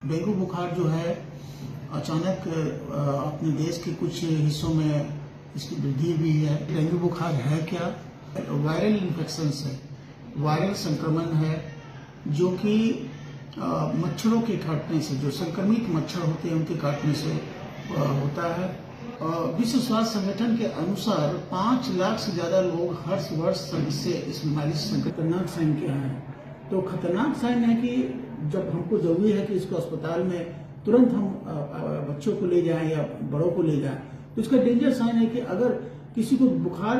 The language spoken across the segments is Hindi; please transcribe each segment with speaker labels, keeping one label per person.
Speaker 1: डेंगू बुखार जो है अचानक अपने देश के कुछ हिस्सों में इसकी वृद्धि हुई है। डेंगू बुखार है क्या? वायरल इन्फेक्शन है, वायरल संक्रमण है जो कि मच्छरों के काटने से, जो संक्रमित मच्छर होते हैं उनके काटने से होता है। विश्व स्वास्थ्य संगठन के अनुसार 5 लाख से ज्यादा लोग हर वर्ष इससे इस बीमारी से संक्रमित। खतरनाक साइन क्या है? तो खतरनाक साइन है कि जब हमको जरूरी है कि इसको अस्पताल में तुरंत हम बच्चों को ले जाएं या बड़ों को ले जाएं, तो इसका डेंजर साइन है कि अगर किसी को बुखार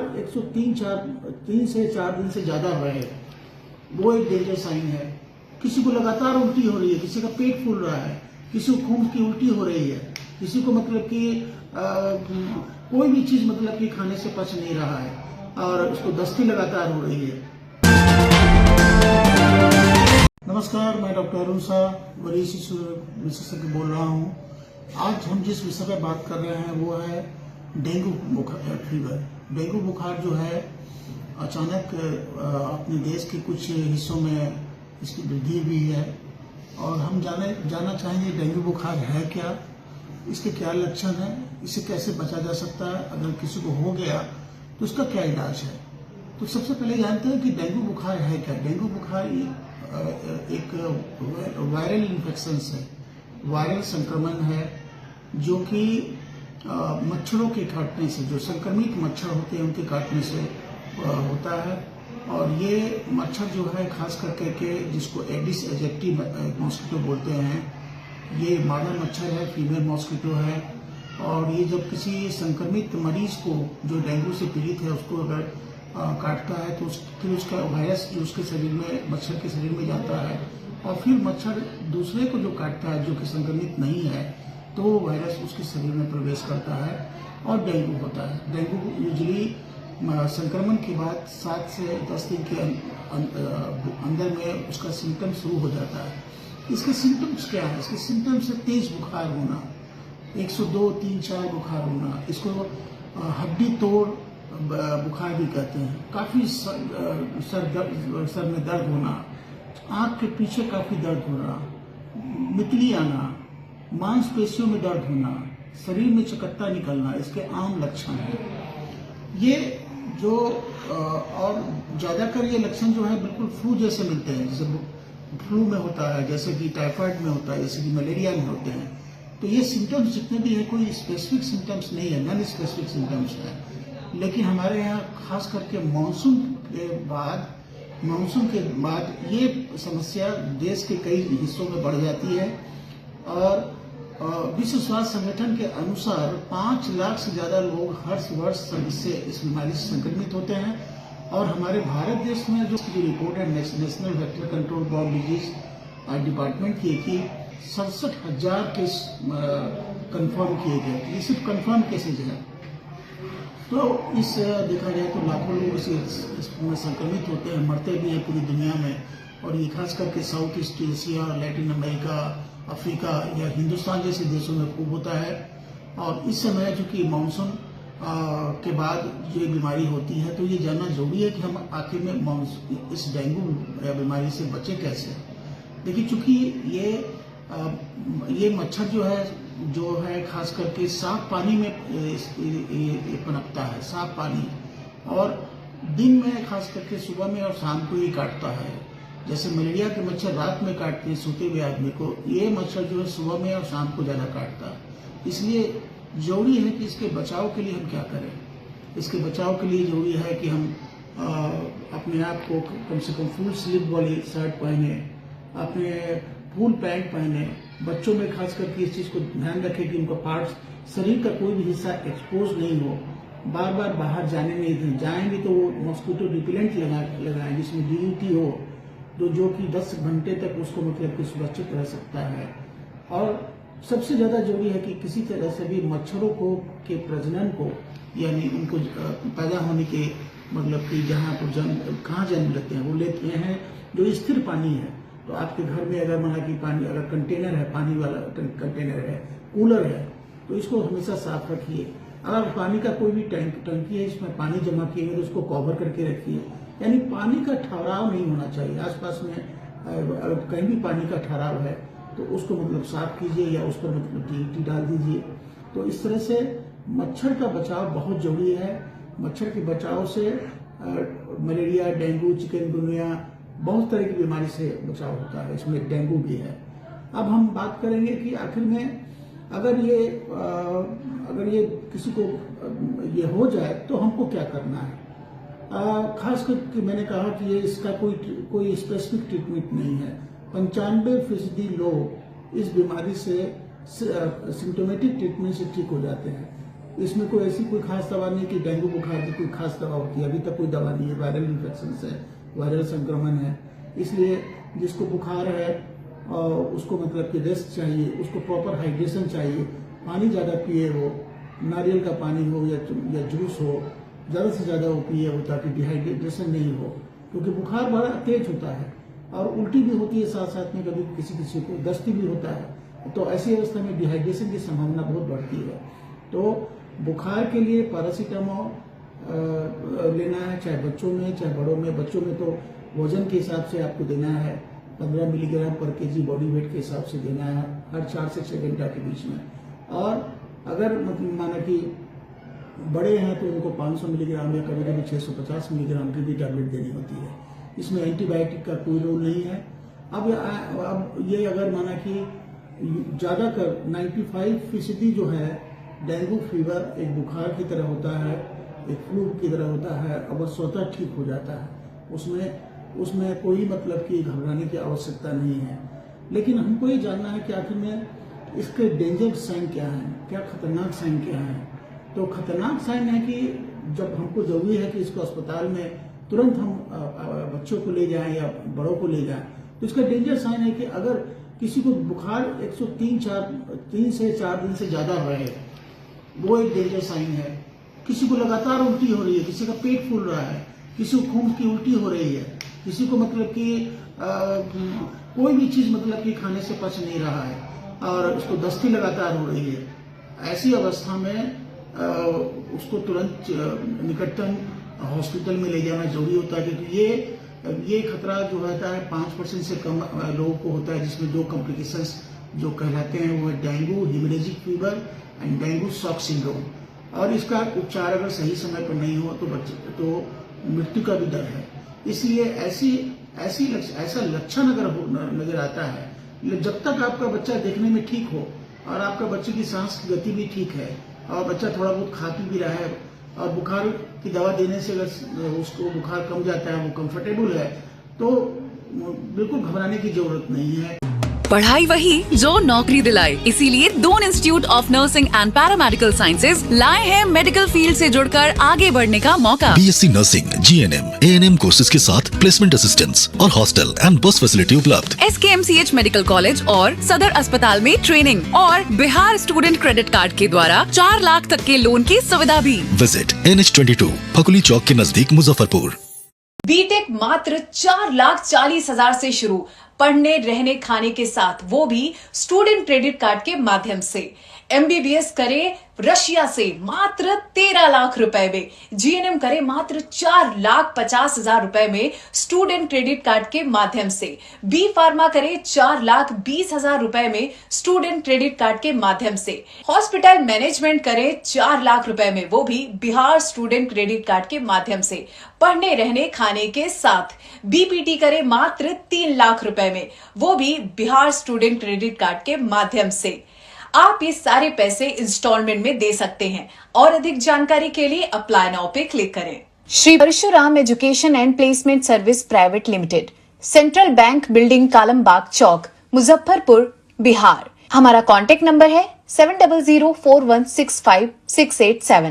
Speaker 1: 3 से 4 दिन से ज्यादा है, वो एक डेंजर साइन है। किसी को लगातार उल्टी हो रही है, किसी का पेट फूल रहा है, किसी को खून की उल्टी हो रही है, किसी को मतलब कि कोई भी चीज मतलब कि खाने से पच नहीं रहा है और उसको दस्ती लगातार हो रही है। नमस्कार, मैं डॉक्टर अरुण शाह, वरिष्ठ शिशु विशेषज्ञ बोल रहा हूँ। आज हम जिस विषय पर बात कर रहे हैं वो है डेंगू बुखार फीवर। डेंगू बुखार जो है अचानक अपने देश के कुछ हिस्सों में इसकी वृद्धि हुई है और हम जानना चाहेंगे डेंगू बुखार है क्या, इसके क्या लक्षण है, इसे कैसे बचा जा सकता है, अगर किसी को हो गया तो उसका क्या इलाज है। तो सबसे पहले जानते हैं कि डेंगू बुखार है क्या। डेंगू बुखार एक वायरल इन्फेक्शन है, वायरल संक्रमण है जो कि मच्छरों के काटने से, जो संक्रमित मच्छर होते हैं उनके काटने से होता है। और ये मच्छर जो है खास करके जिसको एडिस एजिप्टी मॉस्किटो बोलते हैं, ये मादा मच्छर है, फीमेल मॉस्किटो है। और ये जब किसी संक्रमित मरीज को जो डेंगू से पीड़ित है उसको अगर काटता है तो फिर उसका वायरस जो उसके शरीर में, मच्छर के शरीर में जाता है और फिर मच्छर दूसरे को जो काटता है जो कि संक्रमित नहीं है तो वो वायरस उसके शरीर में प्रवेश करता है और डेंगू होता है। डेंगू यूजुअली संक्रमण के बाद 7 से 10 दिन के अंदर में उसका सिम्टम शुरू हो जाता है। इसके सिम्टम्स क्या है? इसके सिम्टम्स है तेज बुखार होना, 102, 3, 4 बुखार होना, इसको हड्डी तोड़ बुखार भी कहते हैं। काफी सर में दर्द होना, आंख के पीछे काफी दर्द होना, मितली आना, मांसपेशियों में दर्द होना, शरीर में चकत्ता निकलना, इसके आम लक्षण हैं। ये जो और ज्यादातर ये लक्षण जो है बिल्कुल फ्लू जैसे मिलते हैं, जैसे फ्लू में होता है, जैसे कि टाइफाइड में होता है, जैसे कि मलेरिया में होते हैं। तो ये सिम्टम्स जितने भी है कोई स्पेसिफिक सिम्टम्स नहीं है, नॉन स्पेसिफिक सिम्टम्स है। लेकिन हमारे यहाँ खास करके मानसून के बाद ये समस्या देश के कई हिस्सों में बढ़ जाती है। और विश्व स्वास्थ्य संगठन के अनुसार 5 लाख से ज्यादा लोग हर वर्ष इससे, इस बीमारी से संक्रमित होते हैं। और हमारे भारत देश में जो रिपोर्ट है national vector control borne disease department की कि 67,000 केस कंफर्म किए गए। ये सिर्फ कंफर्म केसेज है। तो इस देखा जाए तो लाखों लोग इसमें संक्रमित होते हैं, मरते भी हैं पूरी दुनिया में। और ये खास करके south east Asia, Latin America, Africa या हिंदुस्तान जैसे देशों में खूब होता है। और इस समय चूंकि मानसून के बाद ये बीमारी होती है तो ये जानना जरूरी है कि हम आखिर में इस डेंगू या बीमारी से बचे कैसे। देखिए, चूंकि ये मच्छर जो है खास करके साफ पानी में पनपता है, साफ पानी, और दिन में खास करके सुबह में और शाम को ही काटता है। जैसे मलेरिया के मच्छर रात में काटते हैं सोते हुए आदमी को, ये मच्छर जो है सुबह में और शाम को ज्यादा काटता है। इसलिए जरूरी है कि इसके बचाव के लिए हम क्या करें। इसके बचाव के लिए जरूरी है कि हम अपने आप को कम से कम फुल स्लीव वाली शर्ट पहने, अपने फुल पैंट पहने। बच्चों में खास करके इस चीज को ध्यान रखें कि उनका पार्ट्स, शरीर का कोई भी हिस्सा एक्सपोज नहीं हो। बार बार बाहर जाने नहीं दें, जाएंगे तो वो मॉस्किटो रिपेलेंट लगाएं जिसमें DDT हो, तो जो कि 10 घंटे तक उसको मतलब कि सुरक्षित रह सकता है। और सबसे ज्यादा जरूरी है कि किसी तरह से भी मच्छरों को के प्रजनन को, यानी उनको पैदा होने के मतलब कि जहाँ पर कहाँ जन्म लेते हैं वो लेते हैं जो स्थिर पानी है। तो आपके घर में अगर माना कि पानी, अगर कंटेनर है, पानी वाला कंटेनर है, कूलर है, तो इसको हमेशा साफ रखिए। अगर पानी का कोई भी टंकी है इसमें पानी जमा किए तो उसको कवर करके रखिए। यानी पानी का ठहराव नहीं होना चाहिए आसपास में। अगर कहीं भी पानी का ठहराव है तो उसको मतलब साफ कीजिए या उस पर मतलब DDT डाल दीजिए। तो इस तरह से मच्छर का बचाव बहुत जरूरी है। मच्छर के बचाव से मलेरिया, डेंगू, चिकनगुनिया, बहुत तरह की बीमारी से बचाव होता है, इसमें डेंगू भी है। अब हम बात करेंगे कि आखिर में अगर ये किसी को ये हो जाए तो हमको क्या करना है। खास करके मैंने कहा कि ये इसका कोई स्पेसिफिक ट्रीटमेंट नहीं है। 95% लोग इस बीमारी से सिम्टोमेटिक ट्रीटमेंट से ठीक हो जाते हैं। इसमें कोई ऐसी कोई खास दवा नहीं कि डेंगू बुखार की कोई खास दवा होती है, अभी तक कोई दवा नहीं है। वायरल इन्फेक्शन है, वायरल संक्रमण है, इसलिए जिसको बुखार है उसको मतलब कि रेस्ट चाहिए, उसको प्रॉपर हाइड्रेशन चाहिए, पानी ज़्यादा पिए, वो नारियल का पानी हो या जूस हो, ज़्यादा से ज़्यादा वो पिए हो ताकि डिहाइड्रेशन नहीं हो, क्योंकि बुखार बड़ा तेज होता है और उल्टी भी होती है, साथ साथ में कभी किसी को दस्ती भी होता है। तो ऐसी अवस्था में डिहाइड्रेशन की संभावना बहुत बढ़ती है। तो बुखार के लिए पैरासीटामोल लेना है, चाहे बच्चों में चाहे बड़ों में। बच्चों में तो वजन के हिसाब से आपको देना है, 15 मिलीग्राम पर केजी बॉडी वेट के हिसाब से देना है हर 4 से 6 घंटा के बीच में। और अगर माना कि बड़े हैं तो उनको 500 मिलीग्राम या कभी कभी 650 मिलीग्राम की भी टैबलेट देनी होती है। इसमें एंटीबायोटिक का कोई रोल नहीं है। अब ये अगर माना कि ज़्यादातर 95% जो है डेंगू फीवर एक बुखार की तरह होता है, एक फ्लू की तरह होता है, और वह स्वतः ठीक हो जाता है। उसमें कोई मतलब कि घबराने की आवश्यकता नहीं है। लेकिन हमको ये जानना है कि आखिर में इसके डेंजर साइन क्या हैं, क्या खतरनाक साइन क्या हैं। तो खतरनाक साइन है कि जब हमको जरूरी है कि इसको अस्पताल में तुरंत हम बच्चों को ले जाएं या बड़ों को ले जाएं, तो इसका डेंजर साइन है कि अगर किसी को बुखार 103 से 4 दिन से ज्यादा रहे, वो एक डेंजर साइन है। किसी को लगातार उल्टी हो रही है, किसी का पेट फूल रहा है, किसी को खून की उल्टी हो रही है, किसी को मतलब कि कोई भी चीज मतलब कि खाने से पच नहीं रहा है और उसको दस्ती लगातार हो रही है, ऐसी अवस्था में उसको तुरंत निकटतम हॉस्पिटल में ले जाना जरूरी होता है। क्योंकि ये खतरा जो रहता है 5% से कम लोगों को होता है, जिसमें 2 कॉम्प्लिकेशंस जो कहलाते हैं वो है dengue haemorrhagic fever and dengue shock syndrome. और इसका उपचार अगर सही समय पर नहीं हो तो मृत्यु का भी डर है। इसलिए ऐसा लक्षण अगर नजर आता है, जब तक आपका बच्चा देखने में ठीक हो और आपका बच्चे की सांस की गति भी ठीक है और बच्चा थोड़ा बहुत खा पी भी रहा है और बुखार की दवा देने से अगर उसको बुखार कम जाता है, वो कंफर्टेबल है, तो बिल्कुल घबराने की जरूरत नहीं है।
Speaker 2: पढ़ाई वही जो नौकरी दिलाए, इसीलिए Doon institute of nursing and paramedical sciences लाए हैं मेडिकल फील्ड से जुड़कर आगे बढ़ने का मौका।
Speaker 3: BSc nursing, GNM, ANM courses के साथ प्लेसमेंट असिस्टेंस और हॉस्टल एंड बस फैसिलिटी उपलब्ध।
Speaker 2: SKMCH मेडिकल कॉलेज और सदर अस्पताल में ट्रेनिंग और बिहार स्टूडेंट क्रेडिट कार्ड के द्वारा 4 लाख तक के लोन की सुविधा भी।
Speaker 3: विजिट NH22 फकुली चौक के नजदीक मुजफ्फरपुर।
Speaker 2: बीटेक मात्र 4,40,000 से शुरू, पढ़ने रहने खाने के साथ, वो भी स्टूडेंट क्रेडिट कार्ड के माध्यम से। MBBS करे रशिया से मात्र 13 लाख रुपए में, GNM करे मात्र 4,50,000 रुपए में स्टूडेंट क्रेडिट कार्ड के माध्यम से, B फार्मा करे 4,20,000 रुपए में स्टूडेंट क्रेडिट कार्ड के माध्यम से, हॉस्पिटल मैनेजमेंट करे 4 लाख रुपए में, वो भी बिहार स्टूडेंट क्रेडिट कार्ड के माध्यम से, पढ़ने रहने खाने के साथ। BPT करे मात्र 3 लाख रुपए में, वो भी बिहार स्टूडेंट क्रेडिट कार्ड के माध्यम से। आप ये सारे पैसे इंस्टॉलमेंट में दे सकते हैं और अधिक जानकारी के लिए अप्लाई नाउ पे क्लिक करें। Shri Parshuram education and placement service private limited, central bank building, Kalambagh Chowk, Muzaffarpur, Bihar. हमारा कॉन्टेक्ट नंबर है 7004165687।